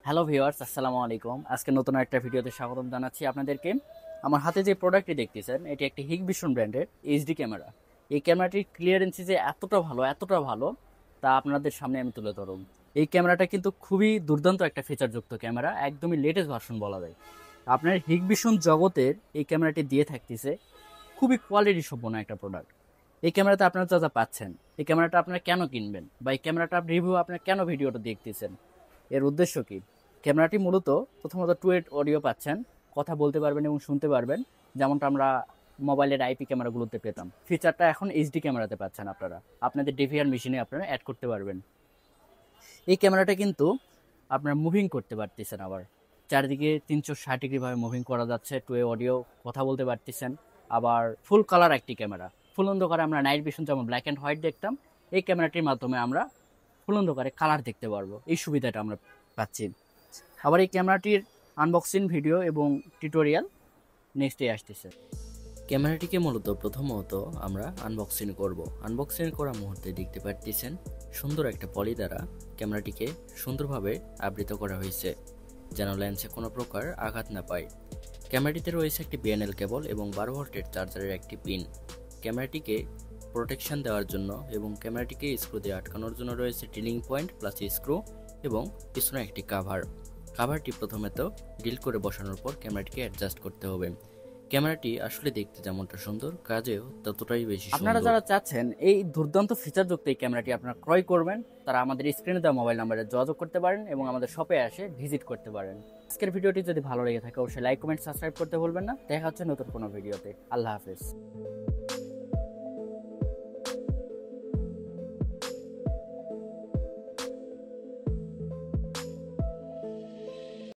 Hello viewers, আসসালামু আলাইকুম। আজকে নতুন একটা ভিডিওতে স্বাগতম জানাচ্ছি আপনাদেরকে। আমার হাতে যে প্রোডাক্টটি দেখতেছেন এটি একটি হিগভিশন ব্র্যান্ডের এইচডি ক্যামেরা। এই ক্যামেরাটির ক্লিয়ারেন্সি যে এতটা ভালো তা আপনাদের সামনে আমি তুলে ধরব। এই ক্যামেরাটা কিন্তু খুবই দুর্দান্ত একটা ফিচারযুক্ত ক্যামেরা, একদমই লেটেস্ট ভার্সন বলা যায়। আপনার হিগভিশন জগতের এই ক্যামেরাটি দিয়ে থাকতেছে খুবই কোয়ালিটি সম্পন্ন একটা প্রোডাক্ট। এই ক্যামেরাতে আপনারা যা যা পাচ্ছেন, এই ক্যামেরাটা আপনারা কেন কিনবেন বা এই ক্যামেরাটা রিভিউ আপনারা কেন ভিডিওটা দেখতেছেন, এর উদ্দেশ্য কি? ক্যামেরাটি মূলত প্রথমত টুয়েট অডিও পাচ্ছেন, কথা বলতে পারবেন এবং শুনতে পারবেন, যেমনটা আমরা মোবাইলের আইপি ক্যামেরাগুলোতে পেতাম। ফিচারটা এখন এইচডি ক্যামেরাতে পাচ্ছেন আপনারা, আপনাদের ডিভিআর মেশিনে আপনারা অ্যাড করতে পারবেন। এই ক্যামেরাটা কিন্তু আপনারা মুভিং করতে পারতেছেন, আবার চারিদিকে 360 ডিগ্রিভাবে মুভিং করা যাচ্ছে, টু এ অডিও কথা বলতে পারতেছেন। আবার ফুল কালার একটি ক্যামেরা, ফুল অন্ধকারে আমরা নাইট ভিশন যেমন ব্ল্যাক অ্যান্ড হোয়াইট দেখতাম, এই ক্যামেরাটির মাধ্যমে আমরা ফুল অন্ধকারে কালার দেখতে পারবো, এই সুবিধাটা আমরা পাচ্ছি। আবার এই ক্যামেরাটির আনবক্সিং ভিডিও এবং টিউটোরিয়াল নেক্সটে আসতেছে। ক্যামেরাটিকে মূলত প্রথমত আমরা আনবক্সিং করব। আনবক্সিং করা মুহূর্তে দেখতে পাচ্ছেন সুন্দর একটা পলি দ্বারা ক্যামেরাটিকে সুন্দরভাবে আবৃত করা হয়েছে, যেন লেন্সে কোনো প্রকার আঘাত না পায়। ক্যামেরাটিতে রয়েছে একটি বিএনএল কেবল এবং 12 ভোল্টের চার্জারের একটি পিন। ক্যামেরাটিকে প্রোটেকশন দেওয়ার জন্য এবং ক্যামেরাটিকে স্ক্রু দিয়ে আটকানোর জন্য রয়েছে ড্রিলিং পয়েন্ট প্লাস স্ক্রু এবং পিছনে একটি কাভারটি প্রথমে তো ড্রিল করে বসানোর পর ক্যামেরাটিকে অ্যাডজাস্ট করতে হবে। ক্যামেরাটি আসলে দেখতে যেমনটা সুন্দর, কাজেও ততটাই বেশি সুন্দর। আপনারা যারা চাচ্ছেন এই দুর্দান্ত ফিচারযুক্ত এই ক্যামেরাটি আপনারা ক্রয় করবেন, তারা আমাদের স্ক্রিনে দেওয়া মোবাইল নাম্বারে যোগাযোগ করতে পারেন এবং আমাদের শপে এসে ভিজিট করতে পারেন। আজকের ভিডিওটি যদি ভালো লেগে থাকে অবশ্যই লাইক, কমেন্ট, সাবস্ক্রাইব করতে ভুলবেন না। দেখা হচ্ছে নতুন কোনো ভিডিওতে। আল্লাহ হাফেজ।